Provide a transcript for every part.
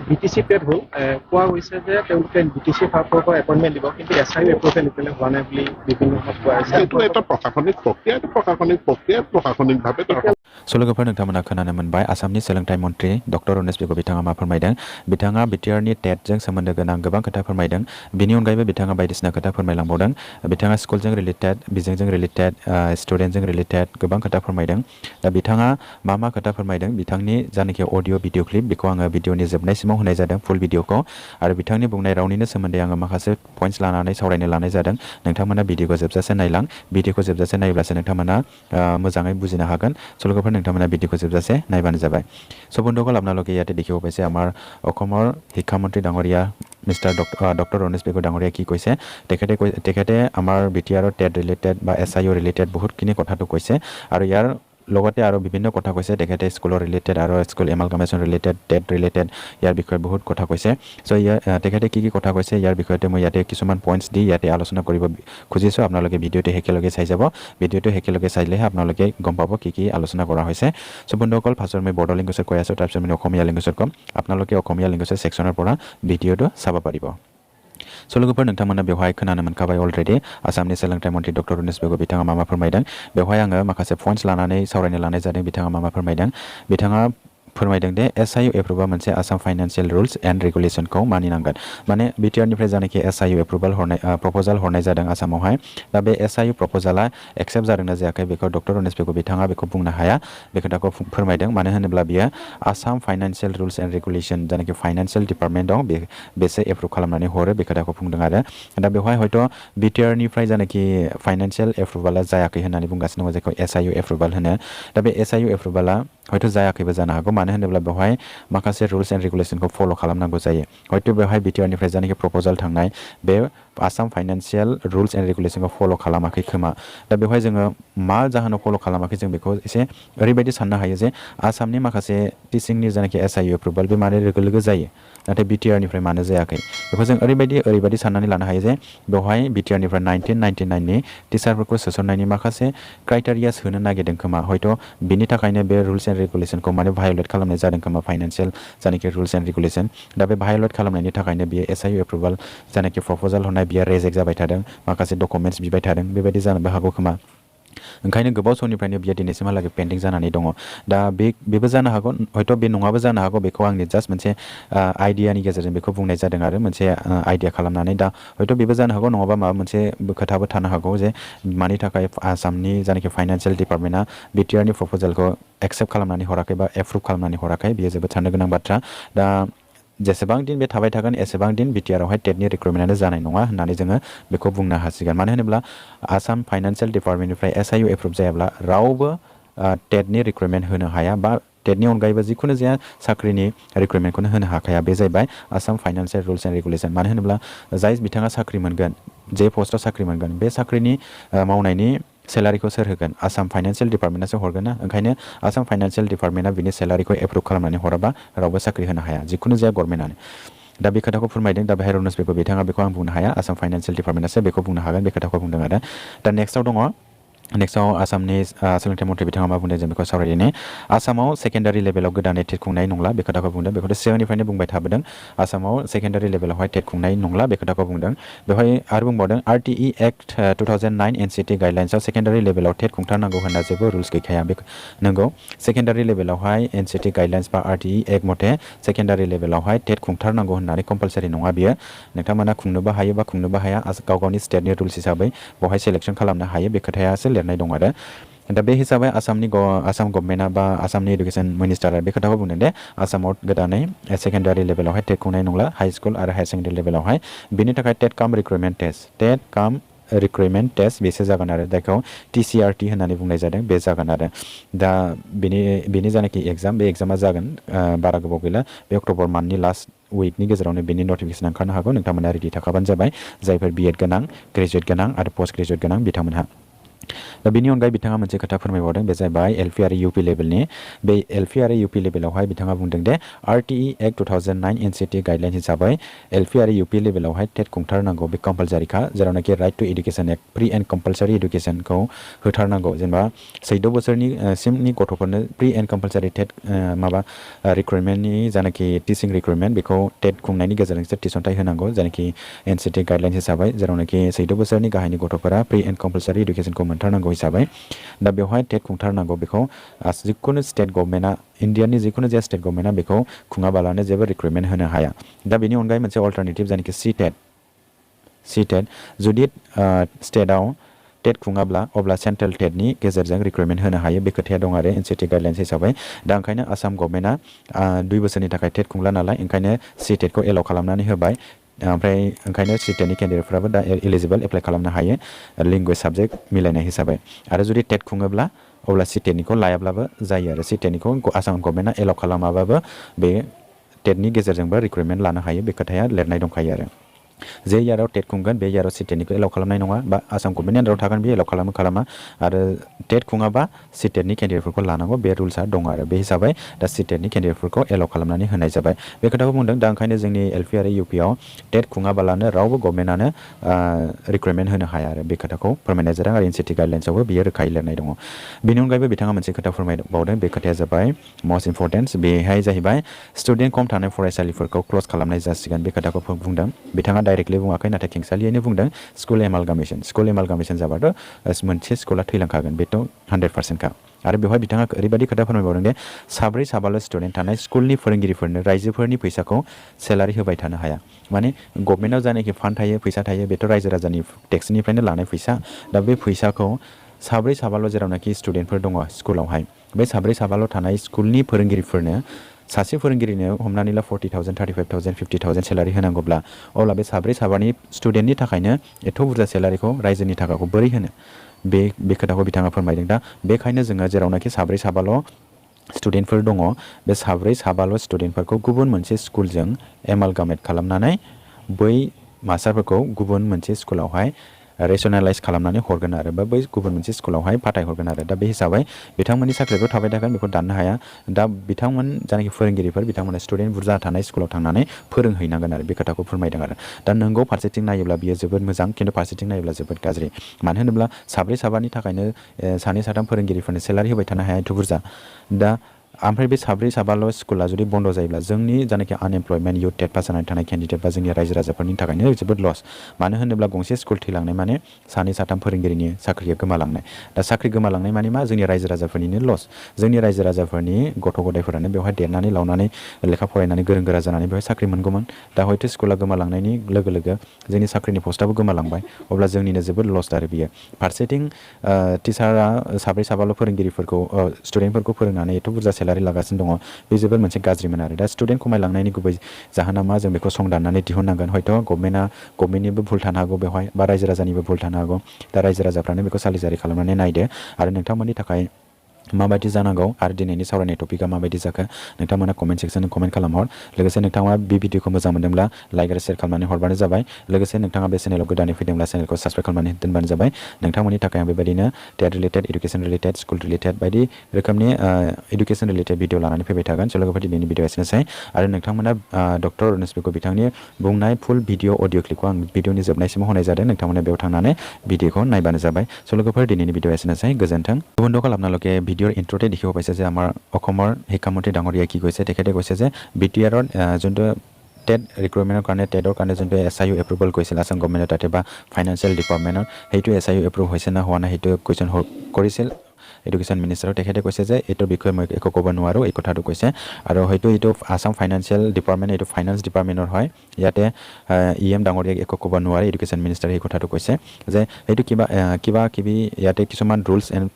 BTC TET হ'ল কোৱা হৈছে যে তেওঁলোকে BTC ফালৰ পৰা এপইণ্টমেণ্ট দিব কিন্তু SIU এপ্ৰুভেল এতিয়ালৈ হোৱা নাই বুলি বিভিন্ন সময়ত কোৱা হৈছে এইটো এটা প্ৰশাসনিক প্ৰশাসনিকভাৱে सल'गोफोर नोंथांमोना खोनानो मोनबाय आसामनि सोलोंथाइ मन्थ्रि डक्टर रनेश पेगु बिथाङा मा फोरमायदों बिथाङा BTRनि टेटजों सोमोन्दो गोनां गोबां खोथा फोरमायदों बिनि अनगायैबो बिथाङा बायदिसिना खोथा फोरमायलांबावदों बिथाङा स्कुलजों रिलेटेड बिजोंजों रिलेटेड स्टुडेन्टजों रिलेटेड गोबां खोथा फोरमायदों दा बिथाङा मा खोथा फोरमायदों बिथांनि जानाखि अडिअ भिडिअ क्लिप बेखौ आङो भिडिअनि जोबनायसिमाव होनाय जादों फुल भिडिअखौ आरो बिथांनि बुंनाय रावनिनो सोमोन्दै आङो माखासे पइन्ट्स लानानै सावरायनो लानाय जादों नोंथांमोना भिडिअखौ जोबजासे नायलां भिडिअखौ जोबजासे नायोब्लासो नोंथांमोना मोजाङै बुजिनो हागोन सल'गोफोर नोंथांमोना भिडिअखौ जोबजासे नायबानो जाबाय स' বন্ধুসকল আপোনালোকে ইয়াতে দেখিব পাইছে আমাৰ অসমৰ শিক্ষামন্ত্ৰী ডাঙৰীয়া মিষ্টাৰ ডক্টৰ ৰনেশ পেগু ডাঙৰীয়া কি কৈছে তেখেতে আমাৰ BTR টেট ৰিলেটেড বা SIU ৰিলেটেড বহুতখিনি কথাটো কৈছে আৰু ইয়াৰ লগতে আৰু বিভিন্ন কথা কৈছে তেখেতে স্কুলৰ ৰিলেটেড আৰু স্কুল এমালগামেশ্যন ৰিলেটেড টেট ৰিলেটেড ইয়াৰ বিষয়ে বহুত কথা কৈছে চ' তেখেতে কি কথা কৈছে ইয়াৰ বিষয়তে মই ইয়াতে কিছুমান পইণ্টছ দি ইয়াতে আলোচনা কৰিব খুজিছোঁ আপোনালোকে ভিডিঅ'টো একেলগে চাই যাব ভিডিঅ'টো একেলগে চাইলেহে আপোনালোকে গম পাব কি আলোচনা কৰা হৈছে চ' বন্ধুসকল ফাৰ্ষ্টত মই বড়ো লেংগুৱেজত কৈ আছোঁ তাৰপিছত মই অসমীয়া লেংগুৱেজত ক'ম আপোনালোকে অসমীয়া লেংগুৱেজৰ ছেকশ্যনৰ পৰা ভিডিঅ'টো চাব পাৰিব सल'गोफोर नोंथांमोना बेवहाय खोनानो मोनखाबाय अलरेडि आसामनि सोलोंथाइ मन्थ्रि डक्टर रनेश पेगु बिथाङा मा फोरमायदों बेवहाय आङो माखासे पइन्ट्स लानानै सावरायनो लानाय जादों बिथाङा मा फोरमायदों बिथाङा फोरमायदों दे SIU एप्रुभा मोनसे आसाम फाइनान्शियल रुल्स एन्ड रेगुलेशनखौ मानिनांगोन माने BTRनिफ्राय जानाखि SIU एप्रुभाल हरनाय प्रप'जाल हरनाय जादों आसामावहाय दा बे SIU प्रप'जाला एक्सेप्ट जादोंना जायाखै बेखौ डक्टर रनेश पेगु बिथाङा बेखौ बुंनो हाया बे खोथाखौ फोरमायदों मानो होनोब्ला बियो Assam financial rules and regulation जानाखि फाइनान्शियल डिपार्टमेन्ट दं बेसो एप्रुभ खालामनानै हरो बे खोथाखौ बुंदों आरो दा बेवहाय हयथ' BTRनिफ्राय जानाखि फाइनान्शियल एप्रुभाला जायाखै होननानै बुंगासिनो दङ जायखौ SIU एप्रुभाल होनो दा बे SIU एप्रुभाला हयथ' जायाखैबो जानो हागौ मानो होनोब्ला बेवहाय माखासे रुल्स एन्ड रेगुलेशनखौ फल' खालामनांगौ जायो हयथ' बेवहाय BTRनिफ्राय जानाखि प्रप'जाल थांनाय बे आसाम फाइनान्शियल रुल्स एन्ड रेगुलेशनखौ फल' खालामाखै खोमा दा बेवहाय जोङो मा जाहोनाव फल' खालामाखै जों बेखौ एसे ओरैबायदि साननो हायो जे आसामनि माखासे टिचिंनि जानाखि SIU एप्रुभाल बे माने लोगो जायो नाथाय BTRनिफ्राय मानो जायाखै बेखौ जों ओरैबायदि साननानै लानो हायो जे बेवहाय BTRनिफ्राय 1999नि टिचारफोरखौ सोसननायनि माखासे क्राइटेरियास होनो नागिरदों खोमा हयथ' बिनि थाखायनो बे रुल्स एन्ड रेगुलेशनखौ माने भायलेट खालामनाय जादों खोमा फाइनान्शियल जानाखि रुल्स एन्ड रेगुलेशन दा बे भायलेट खालामनायनि थाखायनो बियो SIU एप्रुभाल जानाखि प्रप'जाल हरनाय बियो रेजेक्ट जाबाय थादों माखासे डकुमेन्ट्स बिबाय थादों बेबायदि जानोबो हागौ खोमा ओंखायनो गोबाव समनिफ्रायनो बियो दिनैसिमहालागै पेन्डिं जानानै दङ दा बेबो जानो हागौ हयथ' बे नङाबो जानो हागौ बेखौ आंनि जास्ट मोनसे आइडियानि गेजेरजों बेखौ बुंनाय जादों आरो मोनसे आइडिया खालामनानै दा हयथ' बेबो जानो हागौ नङाबा माबा मोनसे खोथाबो थानो हागौ जे मानि थाखाय आसामनि जानाखि फाइनान्शियल डिपार्टमेन्टआ BTRनि प्रप'जालखौ एक्सेप्ट खालामनानै हराखै बा एप्रुभ खालामनानै हराखै बेयो जोबोद साननो गोनां बाथ्रा दा जेसेबां दिन बे थाबाय थागोन एसेबां दिन BTRआवहाय टेटनि रिक्रुइटमेन्टआनो जानाय नङा होननानै जोङो बेखौ बुंनो हासिगोन मानो होनोब्ला आसाम फाइनान्शियल डिपार्टमेन्टनिफ्राय SIU एप्रुभ जायाब्ला रावबो टेटनि रिक्रुइटमेन्ट होनो हाया बा टेटनि अनगायैबो जिखुनु जाया साख्रिनि रिक्रुइटमेन्टखौनो होनो हाखाया बे जाहैबाय Assam financial rules and regulation मानो होनोब्ला जाय बिथाङा साख्रि मोनगोन जे पस्टआव साख्रि मोनगोन बे साख्रिनि मावनायनि सेलारिखौ सोर होगोन आसाम फाइनान्शियल डिपार्टमेन्टआसो हरगोन ना ओंखायनो आसाम फाइनान्शियल डिपार्टमेन्टआ बिनि सेलारिखौ एप्रुभ खालामनानै हराबा रावबो साख्रि होनो हाया जिखुनु जाया गभर्नमेन्टआनो दा बे खोथाखौ फोरमायदों दा बेहाय रनेश पेगु बिथाङा बेखौ आं बुंनो हाया आसाम फाइनान्शियल डिपार्टमेन्टआसो बेखौ बुंनो हागोन बे खोथाखौ बुंदों आरो दा नेक्स्टआव आसामनि सोलोंथाइ मन्थ्रि बिथाङा मा बुंदों जों बेखौ सावरायदिनि आसामाव सेकेन्डारि लेभेलाव गोदानै टेट खुंनाय नंला बे खोथाखौ बुंदों बेखौथ' सिगांनिफ्रायनो बुंबाय थाबोदों आसामाव सेकेन्डारि लेभेलावहाय टेट खुंनाय नंला बे खोथाखौ बुंदों बेवहाय आरो बुंबावदों RTE एक्ट 2009 NCT गाइडलाइन्सआव सेकेन्डारि लेभेलाव टेट खुंथारनांगौ होनना जेबो रुल्स गैखाया बे नंगौ सेकेन्डारि लेभेलावहाय NCT गाइडलाइन्स बा RTE एक्ट मथे सेकेन्डारि लेभेलावहाय टेट खुंथारनांगौ होननानै कम्पालसारि नङा बियो नोंथांमोना खुंनोबो हायो बा खुंनोबो हाया गाव गावनि स्टेटनि रुल्स हिसाबै बेवहाय सेलेक्सन खालामनो हायो बे खोथायासो लिरनाय दं आरो दा बे हिसाबै आसाम गभर्नमेन्टआ बा आसामनि एडुकेसन मिनिस्टारा बे खोथाखौ बुंदों दे आसामाव गोदानै सेकेन्डारि लेभेलावहाय टेट खुंनाय नंला हाई स्कुल आरो हायार सेकेन्डारि लेभेलावहाय बिनि थाखाय टेट काम रिक्रुइटमेन्ट टेस्ट बेसो जागोन आरो जायखौ TCRT होननानै बुंनाय जादों बे जागोन आरो दा बेनि जानाखि एग्जाम बे एग्जामा जागोन बारा गोबाव गैला बे अक्ट'बर मान्थनि लास्ट उइकनि गेजेरावनो बेनि नटिफिकेसन ओंखारनो हागौ नोंथांमोना रेडि थाखाबानो जाबाय जायफोर BEd गोनां ग्रेजुवेट गोनां आरो पस्ट ग्रेजुवेट गोनां बिथांमोनहा दा बेनि अनगायै बिथाङा मोनसे खोथा फोरमायबावदों बे जाहैबाय एलपि आरो इउपि लेभेलनि बे एलपि आरो इउपि लेभेलावहाय बिथाङा बुंदों दे आरटिइ एक्ट 2009 एनसिटि गाइडलाइन हिसाबै एलपि आरो इउपि लेभेलावहाय टेट खुंथारनांगौ बे कम्पालसारिखा जेरावनाखि right to education act free and compulsory इडुकेसनखौ होथारनांगौ जेनेबा 14 बोसोरनि सिमनि गथ'फोरनो प्रि एन्ड कम्पालसारि टेट माबा रिक्रुइटमेन्टनि जानाखि टिचिं रिक्रुइटमेन्ट बेखौ टेट खुंनायनि गेजेरजोंसो थिसनथाइ होनांगौ जायनाखि एनसिटि गाइडलाइन हिसाबै जेरावनाखि 14 बोसोरनि गाहायनि गथ'फोरा प्रि एन्ड कम्पालसारि इडुकेसनखौ मोनथारनांगौ हिसाबै दा बेवहाय टेट खुंथारनांगौ बेखौ जिखुनु स्टेट गभर्नमेन्टआ इन्डियानि जिखुनु जाया स्टेट गभर्नमेन्टआ बेखौ खुङाबालानो जेबो रिक्रुइटमेन्ट होनो हाया दा बेनि अनगायै मोनसे अल्टारनेटिभ जायनाखि सि टेट जुदि स्टेटआव टेट खुङाब्ला अब्ला सेन्ट्रेल टेटनि गेजेरजों रिक्रुइटमेन्ट होनो हायो बे खोथाया दं आरो एनसिटि गाइडलाइन्स हिसाबै दा ओंखायनो आसाम गभर्नमेन्टआ 2 बोसोरनि थाखाय टेट खुंला नालाय ओंखायनो सि टेटखौ एलाउ खालामनानै होबाय ओमफ्राय ओंखायनो सि टेटनि केन्डिडेटफ्राबो दा एलिजिबल एप्लाइ खालामनो हायो लेंगुवेज साबजेक्ट मिलायनाय हिसाबै आरो जुदि टेट खुङोब्ला अब्ला सि टेटनिखौ लायाब्लाबो जायो आरो सि टेटनिखौ आसाम गभर्नमेन्टआ एलाउ खालामाबाबो बे टेटनि गेजेरजोंबो रिक्रुइटमेन्ट लानो हायो बे खोथाया लिरनाय दंखायो आरो जे इयाराव टेट खुंगोन बे इयाराव सि टेटनिखौ एलाउ खालामनाय नङा बा आसाम गभर्नमेन्टनि आन्दाराव थागोन बे एलाउ खालामा आरो टेट खुङाबा सि टेटनि केन्डिडेटफोरखौ लानांगौ बे रुल्सआ दं आरो बे हिसाबै दा सि टेटनि केन्डिडेटफोरखौ एलाउ खालामनानै होनाय जाबाय बे खोथाखौ बुंदों दा ओंखायनो जोंनि एलपि आरो इउपिआव टेट खुङाबालानो रावबो गभर्नमेन्टआनो रिक्रुइटमेन्ट होनो हाया आरो बे खोथाखौ फोरमायनाय जादों आरो एनसिटि गाइडलाइन्सआवबो बियो रोखायै लिरनाय दङ बेनि अनगायैबो बिथाङा मोनसे खोथा फोरमायबावदों बे खोथाया जाबाय मस्ट इम्परटेन्ट बेहाय जाहैबाय स्टुडेन्ट खम थानाय फरायसालिफोरखौ क्लस खालामनाय जासिगोन बे खोथाखौ बुंदों बिथाङा डाइरेक्टलि बुङाखै नाथाय खेंसालियैनो बुंदों स्कुल एमालगामेसन जाबाथ' मोनसे स्कुला थैलांखागोन बेथ' 100% खा आरो बेवहाय बिथाङा ओरैबायदि खोथा फोरमायबावदों दे साब्रै स्टुडेन्ट थानाय स्कुलनि फोरोंगिरिफोरनो रायजोफोरनि फैसाखौ सेलारि होबाय थानो हाया माने गभर्नमेन्टआव जानाखि फान्ड थायो फैसा थायो बेथ' रायजो राजानि टेक्सनिफ्रायनो लानाय फैसा दा बे फैसाखौ साब्रै जेरावनाखि स्टुडेन्टफोर दङ स्कुलावहाय बे साब्रै थानाय स्कुलनि फोरोंगिरिफोरनो सासे फोरोंगिरिनो हमनानै ला 40,000 35,000 50,000 सेलारि होनांगौब्ला अब्ला बे साब्रै स्टुडेन्टनि थाखायनो एथ' बुरजा सेलारिखौ रायजोनि थाखाखौ बोरै होनो बे खोथाखौ बिथाङा फोरमायदों दा बेखायनो जोङो जेरावनाखि साब्रै स्टुडेन्टफोर दङ बे साब्रै स्टुडेन्टफोरखौ गुबुन मोनसे स्कुलजों एमालगामेट खालामनानै बै मास्टारफोरखौ गुबुन मोनसे स्कुलावहाय रेसनेलाइज खालामनानै हरगोन आरो बा बै गुबुन मोनसे स्कुलावहाय फाथायहरगोन आरो दा बे हिसाबै बिथांमोननि साख्रियाथ' थाबाय थागोन बेखौ दाननो हाया दा बिथांमोन जायनाखि फोरोंगिरिफोर बिथांमोना स्टुडेन्ट बुरजा थानाय स्कुलाव थांनानै फोरोंहैनांगोन आरो बे खोथाखौ फोरमायदों आरो दा नोंगौ फारसेथिं नायोब्ला बियो जोबोद मोजां खिन्थु फारसेथिं नायोब्ला जोबोद गाज्रि मानो होनोब्ला साब्रैनि थाखायनो सानै साथाम फोरोंगिरिफोरनो सेलारि होबाय थानो हाया एथ' बुरजा दा ओमफ्राय बे साब्रै स्कुला जुदि बन्द जायोब्ला जोंनि जानाखि आनएमप्लयमेन्ट इउथ टेट पास जानानै थानाय केन्डिडेट बा जोंनि रायजो राजाफोरनि थाखायनो जोबोद लस मानो होनोब्ला गंसे स्कुल थैलांनाय माने सानै साथाम फोरोंगिरिनि साख्रिया गोमालांनाय दा साख्रि गोमालांनाय माने मा जोंनि रायजो राजाफोरनिनो लस जोंनि रायजो राजाफोरनि गथ' गथायफोरानो बेवहाय देरनानै लावनानै लेखा फरायनानै गोरों गोरा जानानै बेवहाय साख्रि मोनगौमोन दा हयथ' स्कुला गोमालांनायनि लोगो लोगो जोंनि साख्रिनि पस्टआबो गोमालांबाय अब्ला जोंनिनो जोबोद लस आरो बियो फारसेथिं टिचारा साब्रै फोरोंगिरिफोरखौ स्टुडेन्टफोरखौ फोरोंनानै एथ' बुरजा सेलारि लागासिनो दङ बे जोबोद मोनसे गाज्रिमोन आरो दा स्टुडेन्ट खमायलांनायनि गुबै जाहोना मा जों बेखौ संदाननानै दिहुननांगोन हयथ' गभर्नमेन्टनिबो भुल थानो हागौ बेवहाय बा रायजो राजानिबो भुल थानो हागौ दा रायजो राजाफ्रानो बेखौ सालिजारि खालामनानै नायदो आरो नोंथांमोननि थाखाय माबायदि जानांगौ आरो दिनैनि सावरायनाय टपिकआ माबायदि जाखो नोंथांमोना कमेन्ट सेक्सनाव कमेन्ट खालामहर लोगोसे नोंथाङा बे भिडिअखौ मोजां मोनदोंब्ला लाइक आरो शेयार खालामनानै हरबानो जाबाय लोगोसे नोंथाङा बे चेनेलाव गोदानै फैदोंब्ला चेनेलखौ साबस्क्राइब खालामनानै दोनबानो जाबाय नोंथांमोननि थाखाय आं बेबायदिनो TET related education related school related बायदि रोखोमनि इडुकेसन रिलेटेड भिडिअ लानानै फैबाय थागोन स' लोगोफोर दिनैनि भिडिअ एसेनोसै आरो नोंथांमोना डक्टर रनज पेगु बिथांनि बुंनाय फुल भिडिअ अडिअ क्लिपखौ आं भिडिअनि जोबनायसिमाव होनाय जादों नोंथांमोना बेयाव थांनानै भिडिअखौ नायबानो जाबाय स' लोगोफोर दिनैनि भिडिअ एसेनोसै गोजोन्थों বন্ধুসকল আপোনালোকে ভিডিঅ'ৰ ইন্ট্ৰতে দেখিব পাইছে যে আমাৰ অসমৰ শিক্ষামন্ত্ৰী ডাঙৰীয়াই কি কৈছে তেখেতে কৈছে যে BTRৰ যোনটো টেট ৰিক্ৰুইটমেণ্টৰ কাৰণে টেটৰ কাৰণে যোনটো SIU এপ্ৰুভেল কৰিছিল আসাম গভৰ্ণমেণ্টৰ তাতে বা ফাইনেন্সিয়েল ডিপাৰ্টমেণ্টৰ সেইটো SIU এপ্ৰুভ হৈছে না হোৱা নাই সেইটো কুৱেশ্যন কৰিছিল এডুকেশ্যন মিনিষ্টাৰক তেখেতে কৈছে যে এইটোৰ বিষয়ে মই একো ক'ব নোৱাৰোঁ এই কথাটো কৈছে আৰু হয়তো এইটো আসাম ফাইনেন্সিয়েল ডিপাৰ্টমেণ্ট এইটো ফাইনেন্স ডিপাৰ্টমেণ্টৰ হয় ইয়াতে EM ডাঙৰীয়াক একো ক'ব নোৱাৰে এডুকেশ্যন মিনিষ্টাৰে এই কথাটো কৈছে যে এইটো কিবা ইয়াতে কিছুমান ৰুলছ এণ্ড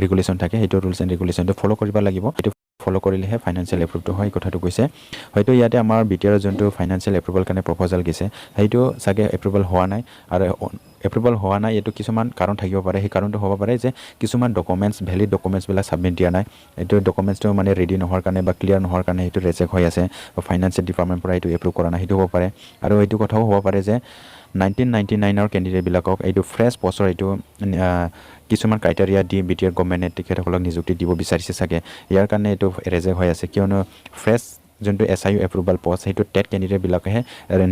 ৰেগুলেশ্যন থাকে সেইটো ৰুলছ এণ্ড ৰেগুলেশ্যনটো ফ'ল' কৰিব লাগিব এইটো ফ'ল' কৰিলেহে ফাইনেন্সিয়েল এপ্ৰুভটো হয় কথাটো কৈছে হয়তো ইয়াতে আমাৰ BTRৰ যোনটো ফাইনেন্সিয়েল এপ্ৰুভেল কাৰণে প্ৰপ'জাল গৈছে সেইটো চাগে এপ্ৰুভেল হোৱা নাই আৰু এপ্ৰুভেল হোৱা নাই এইটো কিছুমান কাৰণ থাকিব পাৰে সেই কাৰণটো হ'ব পাৰে যে কিছুমান ডকুমেণ্টছ ভেলিড ডকুমেণ্টছবিলাক ছাবমিট দিয়া নাই এইটো ডকুমেণ্টছটো মানে ৰেডি নোহোৱাৰ কাৰণে বা ক্লিয়াৰ নোহোৱাৰ কাৰণে সেইটো ৰেজেক্ট হৈ আছে বা ফাইনেন্সিয়েল ডিপাৰ্টমেণ্টৰ পৰা এইটো এপ্ৰুভ কৰা নাই সেইটো হ'ব পাৰে আৰু এইটো কথাও হ'ব পাৰে যে 1999 কেণ্ডিডেটবিলাকক এইটো ফ্ৰেছ পষ্টৰ এইটো কিছুমান ক্ৰাইটেৰিয়া দি BTR গভৰ্ণমেণ্টে তেখেতসকলক নিযুক্তি দিব বিচাৰিছে চাগে ইয়াৰ কাৰণে এইটো ৰেজেক্ট হৈ আছে কিয়নো ফ্ৰেছ যোনটো SIU এপ্ৰুভেল পষ্ট সেইটো টেট কেণ্ডিডেটবিলাকেহে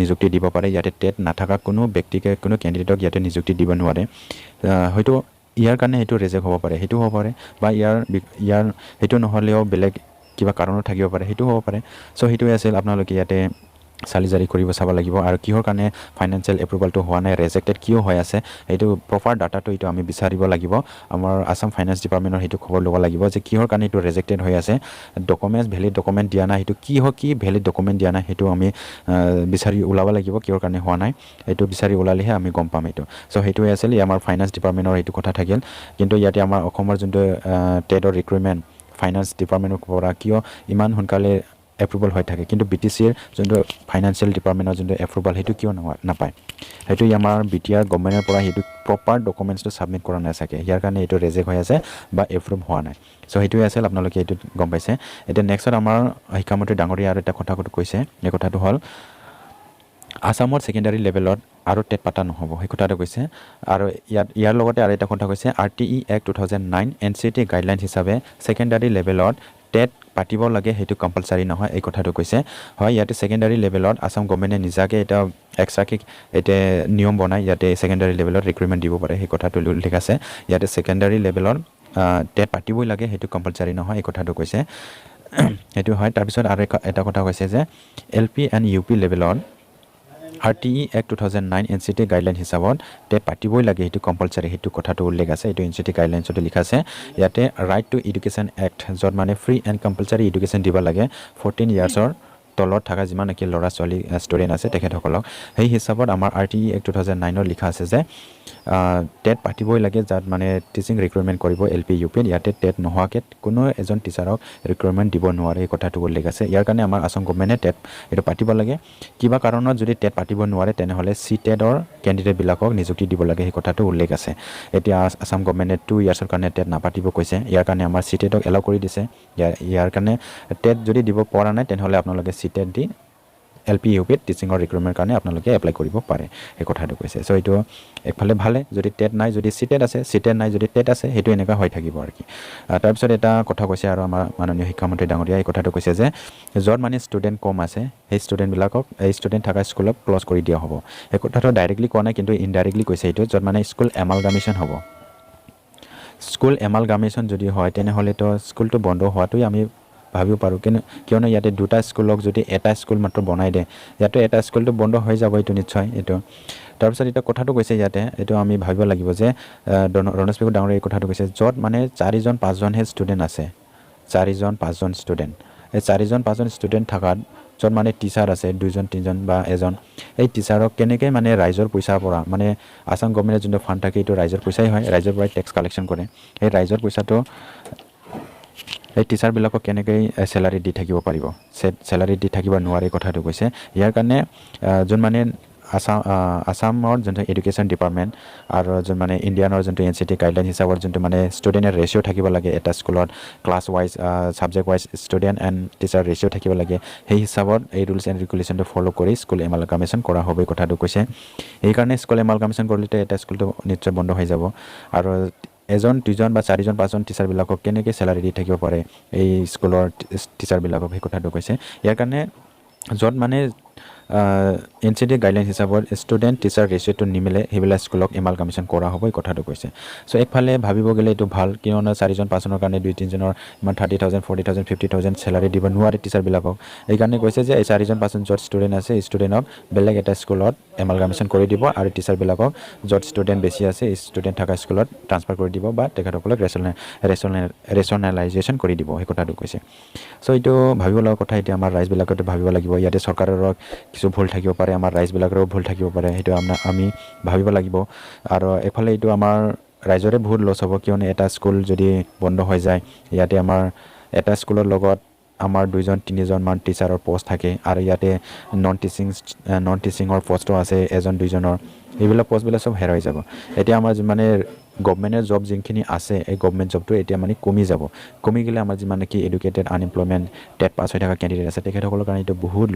নিযুক্তি দিব পাৰে ইয়াতে টেট নাথাকা কোনো ব্যক্তিকে কোনো কেণ্ডিডেটক ইয়াতে নিযুক্তি দিব নোৱাৰে হয়তো ইয়াৰ কাৰণে সেইটো ৰেজেক্ট হ'ব পাৰে সেইটো হ'ব পাৰে বা ইয়াৰ সেইটো নহ'লেও বেলেগ কিবা কাৰণো থাকিব পাৰে সেইটো হ'ব পাৰে চ' সেইটোৱে আছিল আপোনালোকে ইয়াতে চালি জাৰি কৰিব চাব লাগিব আৰু কিহৰ কাৰণে ফাইনেন্সিয়েল এপ্ৰুভেলটো হোৱা নাই ৰেজেক্টেড কিয় হৈ আছে এইটো প্ৰপাৰ ডাটাটো এইটো আমি বিচাৰিব লাগিব আমাৰ আসাম ফাইনেন্স ডিপাৰ্টমেণ্টৰ সেইটো খবৰ ল'ব লাগিব যে কিহৰ কাৰণে এইটো ৰেজেক্টেড হৈ আছে ডকুমেণ্টছ ভেলিড ডকুমেণ্ট দিয়া নাই সেইটো কি ভেলিড ডকুমেণ্ট দিয়া নাই সেইটো আমি বিচাৰি ওলাব লাগিব কিহৰ কাৰণে হোৱা নাই এইটো বিচাৰি ওলালেহে আমি গম পাম এইটো চ' সেইটোৱে আছিল আমাৰ ফাইনেন্স ডিপাৰ্টমেণ্টৰ এইটো কথা থাকিল কিন্তু ইয়াতে আমাৰ অসমৰ যোনটো টেটৰ ৰিক্ৰুইটমেণ্ট ফাইনেন্স ডিপাৰ্টমেণ্টৰ পৰা কিয় ইমান সোনকালে এপ্ৰুভেল হৈ থাকে কিন্তু BTCৰ যোনটো ফাইনেন্সিয়েল ডিপাৰ্টমেণ্টৰ যোনটো এপ্ৰুভেল সেইটো কিয় নাপায় সেইটো আমাৰ BTR গভৰ্ণমেণ্টৰ পৰা সেইটো প্ৰপাৰ ডকুমেণ্টছটো ছাবমিট কৰা নাথাকে ইয়াৰ কাৰণে এইটো ৰেজেক্ট হৈ আছে বা এপ্ৰুভ হোৱা নাই চ' সেইটোৱে আছিল আপোনালোকে এইটো গম পাইছে এতিয়া নেক্সটত আমাৰ শিক্ষামন্ত্ৰী ডাঙৰীয়া আৰু এটা কথা কৈছে এই কথাটো হ'ল আসামৰ ছেকেণ্ডাৰী লেভেলত আৰু টেট পাতা নহ'ব সেই কথাটো কৈছে আৰু ইয়াৰ লগতে আৰু এটা কথা কৈছে RTE Act 2009 NCT গাইডলাইন হিচাপে ছেকেণ্ডাৰী লেভেলত টেট পাতিব লাগে সেইটো কম্পালচাৰি নহয় এই কথাটো কৈছে হয় ইয়াতে ছেকেণ্ডাৰী লেভেলত আসাম গভৰ্ণমেণ্টে নিজাকে এটা এক্সট্ৰাকে এতিয়া নিয়ম বনাই ইয়াতে ছেকেণ্ডাৰী লেভেলত ৰিক্ৰুইটমেণ্ট দিব পাৰে সেই কথাটো উল্লেখ আছে ইয়াতে ছেকেণ্ডাৰী লেভেলত টেট পাতিবই লাগে সেইটো কম্পালচাৰি নহয় এই কথাটো কৈছে সেইটো হয় তাৰপিছত আৰু এটা কথা কৈছে যে LP and UP লেভেলত RTE Act 2009 NCT গাইডলাইন হিচাপত টেট পাতিবই লাগে সেইটো কম্পালচাৰি সেইটো কথাটো উল্লেখ আছে এইটো NCT গাইডলাইনছতে লিখা আছে ইয়াতে ৰাইট টু এডুকেশ্যন এক্ট য'ত মানে ফ্ৰী এণ্ড কম্পালচাৰি এডুকেশ্যন দিব লাগে 14 ইয়াৰ্ছৰ তলত থকা যিমান নেকি ল'ৰা ছোৱালী ষ্টুডেণ্ট আছে তেখেতসকলক সেই হিচাপত আমাৰ RTE Act 2009 লিখা আছে যে টেট পাতিবই লাগে যাত মানে টিচিং ৰিক্ৰুইটমেণ্ট কৰিব LP UP ইয়াতে টেট নোহোৱাকৈ কোনো এজন টিচাৰক ৰিক্ৰুইটমেণ্ট দিব নোৱাৰে এই কথাটো উল্লেখ আছে ইয়াৰ কাৰণে আমাৰ আসাম গভৰ্ণমেণ্টে টেট এইটো পাতিব লাগে কিবা কাৰণত যদি টেট পাতিব নোৱাৰে তেনেহ'লে CTETৰ কেণ্ডিডেটবিলাকক নিযুক্তি দিব লাগে সেই কথাটো উল্লেখ আছে এতিয়া আসাম গভৰ্ণমেণ্টে 2 ইয়াৰ্ছৰ কাৰণে টেট নাপাতিব কৈছে ইয়াৰ কাৰণে আমাৰ CTETক এলাউ কৰি দিছে ইয়াৰ কাৰণে টেট যদি দিব পৰা নাই তেনেহ'লে আপোনালোকে CTET দি LP UPত টিচিঙৰ ৰিক্ৰুইটমেণ্টৰ কাৰণে আপোনালোকে এপ্লাই কৰিব পাৰে এই কথাটো কৈছে চ' এইটো একফালে ভালে যদি টেট নাই যদি CTET আছে CTET নাই যদি টেট আছে সেইটো এনেকুৱা হৈ থাকিব আৰু কি তাৰপিছত এটা কথা কৈছে আৰু আমাৰ মাননীয় শিক্ষামন্ত্ৰী ডাঙৰীয়া এই কথাটো কৈছে যে য'ত মানে ষ্টুডেণ্ট কম আছে সেই ষ্টুডেণ্টবিলাকক এই ষ্টুডেণ্ট থকা স্কুলক ক্ল'জ কৰি দিয়া হ'ব এই কথাটো ডাইৰেক্টলি কোৱা নাই কিন্তু ইনডাইৰেক্টলি কৈছে এইটো য'ত মানে স্কুল এমালগামেশ্যন হ'ব স্কুল এমালগামেশ্যন যদি হয় তেনেহ'লেতো স্কুলটো বন্ধ হোৱাটোৱে আমি ভাবিব পাৰোঁ কিয়নো ইয়াতে দুটা স্কুলক যদি এটা স্কুল মাত্ৰ বনাই দিয়ে ইয়াতে এটা স্কুলটো বন্ধ হৈ যাব এইটো নিশ্চয় এইটো তাৰপিছত এটা কথাটো কৈছে ইয়াতে এইটো আমি ভাবিব লাগিব যে ৰণোজ পেগু ডাঙৰীয়া এই কথাটো কৈছে য'ত মানে 4-5জনহে ষ্টুডেণ্ট আছে 4-5জন ষ্টুডেণ্ট এই 4-5জন ষ্টুডেণ্ট থকাত য'ত মানে টিচাৰ আছে 2-3জন বা এজন এই টিচাৰক কেনেকৈ মানে ৰাইজৰ পইচাৰ পৰা মানে আসাম গভৰ্ণমেণ্টে যোনটো ফাণ্ড থাকে এইটো ৰাইজৰ পইচাই হয় ৰাইজৰ পৰাই টেক্স কালেকশ্যন কৰে সেই ৰাইজৰ পইচাটো এই টিচাৰবিলাকক কেনেকৈ চেলাৰী দি থাকিব পাৰিব চেলাৰী দি থাকিব নোৱাৰে কথাটো কৈছে ইয়াৰ কাৰণে যোন মানে আসামৰ যোনটো এডুকেশ্যন ডিপাৰ্টমেণ্ট আৰু যোন মানে ইণ্ডিয়ানৰ যোনটো NCT গাইডলাইন হিচাপত যোনটো মানে ষ্টুডেণ্টৰ ৰেচিঅ' থাকিব লাগে এটা স্কুলত class wise subject wise student and teacher ratio' থাকিব লাগে সেই হিচাপত এই ৰুলছ এণ্ড ৰেগুলেশ্যনটো ফ'ল' কৰি স্কুল এমালগামেশ্যন কৰা হ'ব এই কথাটো কৈছে সেইকাৰণে স্কুল এমালগামেশ্যন কৰিলে এটা স্কুলটো নিশ্চয় বন্ধ হৈ যাব আৰু 1-2জন বা 4-5জন টিচাৰবিলাকক কেনেকৈ চেলাৰী দি থাকিব পাৰে এই স্কুলৰ টিচাৰবিলাকক সেই কথাটো কৈছে ইয়াৰ কাৰণে য'ত মানে NCT গাইডলাইন হিচাপত ষ্টুডেণ্ট টিচাৰ ৰেচিঅ'টো নিমিলে সেইবিলাক স্কুলক এমালগামেশ্যন কৰা হ'ব এই কথাটো কৈছে চ' একফালে ভাবিব গ'লে এইটো ভাল কিয়নো 4-5জনৰ কাৰণে 2-3জনৰ ইমান 30,000 40,000 50,000 চেলাৰী দিব নোৱাৰে টিচাৰবিলাকক এইকাৰণে কৈছে যে এই 4-5জন য'ত ষ্টুডেণ্ট আছে ষ্টুডেণ্টক বেলেগ এটা স্কুলত এমালগামেশ্যন কৰি দিব আৰু টিচাৰবিলাকক য'ত ষ্টুডেণ্ট বেছি আছে ষ্টুডেণ্ট থকা স্কুলত ট্ৰান্সফাৰ কৰি দিব বা তেখেতসকলক ৰেচনেলাইজেশ্যন কৰি দিব সেই কথাটো কৈছে চ' এইটো ভাবিব লগা কথা এতিয়া আমাৰ ৰাইজবিলাকতো ভাবিব লাগিব ইয়াতে চৰকাৰৰ কিছু ভুল থাকিব পাৰে আমাৰ ৰাইজবিলাকৰো ভুল থাকিব পাৰে সেইটো আমি ভাবিব লাগিব আৰু এফালে এইটো আমাৰ ৰাইজৰে বহুত লছ হ'ব কিয়নো এটা স্কুল যদি বন্ধ হৈ যায় ইয়াতে আমাৰ এটা স্কুলৰ লগত আমাৰ 2-3জন মান টিচাৰৰ পষ্ট থাকে আৰু ইয়াতে নন টিচিঙৰ পষ্টো আছে 1-2জনৰ এইবিলাক পোষ্টবিলাক চব হেৰাই যাব এতিয়া আমাৰ মানে গভৰ্ণমেণ্টৰ জব যিখিনি আছে এই গভৰ্ণমেণ্ট জবটো এতিয়া মানে কমি যাব কমি গ'লে আমাৰ যিমান কি এডুকেটেড আনএমপ্লয়মেণ্ট টেট পাছ হৈ থকা কেণ্ডিডেট আছে তেখেতসকলৰ কাৰণে এইটো বহুত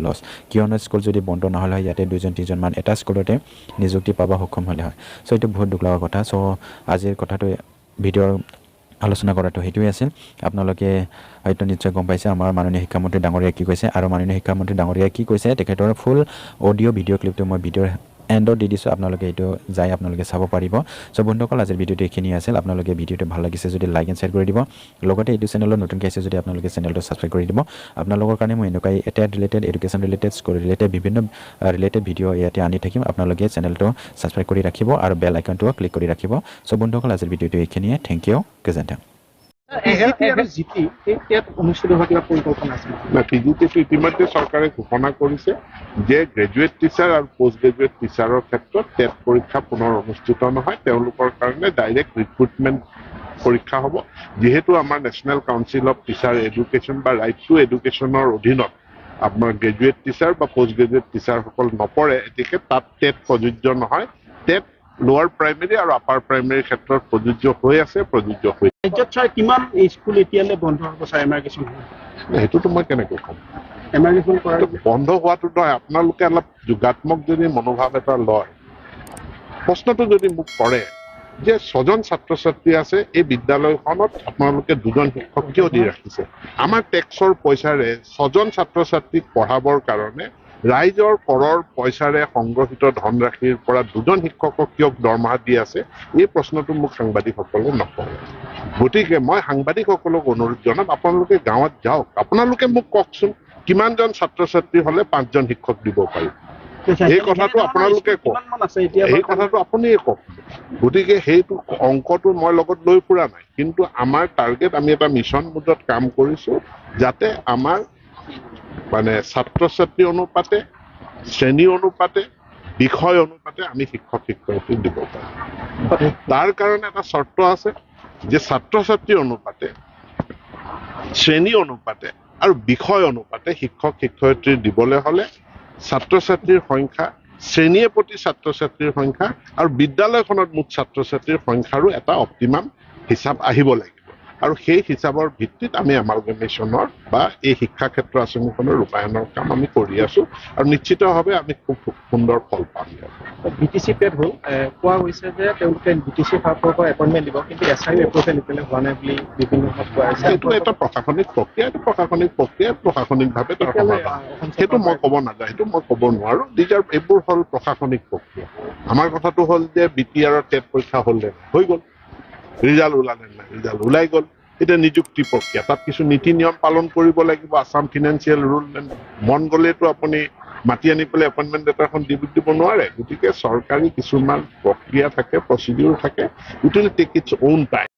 লছ কিয়নো স্কুল যদি বন্ধ নহ'লে হয় ইয়াতে 2-3 মান এটা স্কুলতে নিযুক্তি পাব সক্ষম হ'লে হয় চ' এইটো বহুত দুখ লগা কথা চ' আজিৰ কথাটো ভিডিঅ'ৰ আলোচনা কৰাটো সেইটোৱে আছিল আপোনালোকে হয়তো নিশ্চয় গম পাইছে আমাৰ মাননীয় শিক্ষামন্ত্ৰী ডাঙৰীয়াই কি কৈছে আৰু মাননীয় শিক্ষামন্ত্ৰী ডাঙৰীয়াই কি কৈছে তেখেতৰ ফুল অডিঅ' ভিডিঅ' ক্লিপটো মই ভিডিঅ'ৰ এণ্ডত দি দিছোঁ আপোনালোকে এইটো যাই আপোনালোকে চাব পাৰিব চ' বন্ধুসকল আজিৰ ভিডিঅ'টো এইখিনি আছিল আপোনালোকে ভিডিঅ'টো ভাল লাগিছে যদি লাইক এণ্ড শ্বেয়াৰ কৰি দিব লগতে এইটো চেনেলত নতুনকৈ আছে যদি আপোনালোকে চেনেলটো ছাবস্ক্ৰাইব কৰি দিব আপোনালোকৰ কাৰণে মই এনেকুৱাই TET related education related school related বিভিন্ন ৰিলেটেড ভিডিঅ' ইয়াতে আনি থাকিম আপোনালোকে চেনেলটো ছাবস্ক্ৰাইব কৰি ৰাখিব আৰু বেল আইকনটো ক্লিক কৰি ৰাখিব চ' বন্ধুসকল আজিৰ ভিডিঅ'টো এইখিনিয়ে থেংক ইউ গোজেণ্টন ইতিমধ্যে চৰকাৰে ঘোষণা কৰিছে যে গ্ৰেজুৱেট টিচাৰ আৰু পোষ্ট গ্ৰেজুৱেট টিচাৰৰ ক্ষেত্ৰত টেট পৰীক্ষা পুনৰ অনুষ্ঠিত নহয় তেওঁলোকৰ কাৰণে ডাইৰেক্ট ৰিক্ৰুটমেণ্ট পৰীক্ষা হ'ব যিহেতু আমাৰ national council of teacher education বা ৰাইট টু এডুকেশ্যনৰ অধীনত আপোনাৰ গ্ৰেজুৱেট টিচাৰ বা পোষ্ট গ্ৰেজুৱেট টিচাৰসকল নপৰে এতিকে তাত টেট প্ৰযোজ্য নহয় টেট লোৱাৰ প্ৰাইমেৰী আৰু আপাৰ প্ৰাইমেৰীৰ ক্ষেত্ৰত প্ৰযোজ্য হৈ আছে প্ৰযোজ্য হৈ ৰাজ্যত ছাৰ কিমান স্কুল এতিয়ালৈ বন্ধ হ'ব ছাৰ এমাৰ্গেশ্যন সেইটোতো মই কেনেকৈ ক'ম এমাৰ্গেশ্যন কৰা বন্ধ হোৱাটো নহয় আপোনালোকে অলপ যোগাত্মক যদি মনোভাৱ এটা লয় প্ৰশ্নটো যদি মোক কৰে যে 6জন ছাত্ৰ ছাত্ৰী আছে এই বিদ্যালয়খনত আপোনালোকে 2জন শিক্ষক কিয় দি ৰাখিছে আমাৰ টেক্সৰ পইচাৰে 6জন ছাত্ৰ ছাত্ৰীক পঢ়াবৰ কাৰণে ৰাইজৰ কৰৰ পইচাৰে সংগ্ৰহিত ধনৰাশিৰ পৰা 2জন শিক্ষকক কিয় দৰমহা দি আছে এই প্ৰশ্নটো মোক সাংবাদিকসকলে নকৰে গতিকে মই সাংবাদিকসকলক অনুৰোধ জনাম আপোনালোকে গাঁৱত যাওক আপোনালোকে মোক কওকচোন কিমানজন ছাত্ৰ ছাত্ৰী হ'লে 5জন শিক্ষক দিব পাৰিব এই কথাটো আপোনালোকে কওক এই কথাটো আপুনিয়ে কওক গতিকে সেইটো অংকটো মই লগত লৈ ফুৰা নাই কিন্তু আমাৰ টাৰ্গেট আমি এটা মিছন মোডত কাম কৰিছো যাতে আমাৰ মানে ছাত্ৰ ছাত্ৰী অনুপাতে শ্ৰেণী অনুপাতে বিষয় অনুপাতে আমি শিক্ষক শিক্ষয়িত্ৰী দিব পাৰোঁ তাৰ কাৰণে এটা চৰ্ত আছে যে ছাত্ৰ ছাত্ৰী অনুপাতে শ্ৰেণী অনুপাতে আৰু বিষয় অনুপাতে শিক্ষক শিক্ষয়িত্ৰী দিবলৈ হ'লে ছাত্ৰ ছাত্ৰীৰ সংখ্যা শ্ৰেণীয়ে প্ৰতি ছাত্ৰ ছাত্ৰীৰ সংখ্যা আৰু বিদ্যালয়খনত মুঠ ছাত্ৰ ছাত্ৰীৰ সংখ্যাৰো এটা অপ্টিমাম হিচাপ আহিব লাগিব আৰু সেই হিচাপৰ ভিত্তিত আমি এমালগেমেশ্যনৰ বা এই শিক্ষা ক্ষেত্ৰ আঁচনিখনৰ ৰূপায়ণৰ কাম আমি কৰি আছো আৰু নিশ্চিতভাৱে আমি খুব সুন্দৰ ফল পাম BTC পেড হ'ল কোৱা হৈছে যে তেওঁলোকে BTC ফালৰ পৰা এপইণ্টমেণ্ট দিব কিন্তু SIU এপ্ৰুভেল এতিয়ালৈ হোৱা নাই বুলি বিভিন্ন সময়ত কোৱা হৈছে এইটো এটা প্ৰশাসনিক প্ৰক্ৰিয়া এইটো প্ৰশাসনিকভাৱে তাৰ সমাধান সেইটো মই ক'ব নাযাওঁ সেইটো মই ক'ব নোৱাৰো এইবোৰ হ'ল প্ৰশাসনিক প্ৰক্ৰিয়া আমাৰ কথাটো হ'ল যে BTR টেট পৰীক্ষা হ'লে হৈ গ'ল ৰিজাল্ট ওলালে নাই ৰিজাল্ট ওলাই গ'ল এতিয়া নিযুক্তি প্ৰক্ৰিয়া তাত কিছু নীতি নিয়ম পালন কৰিব লাগিব আছাম ফিনান্সিয়েল ৰুল মন গ'লেতো আপুনি মাতি আনি পেলাই এপইণ্টমেণ্ট লেটাৰখন দিব নোৱাৰে গতিকে চৰকাৰী কিছুমান প্ৰক্ৰিয়া থাকে প্ৰচিডিউৰ থাকে it will take its own time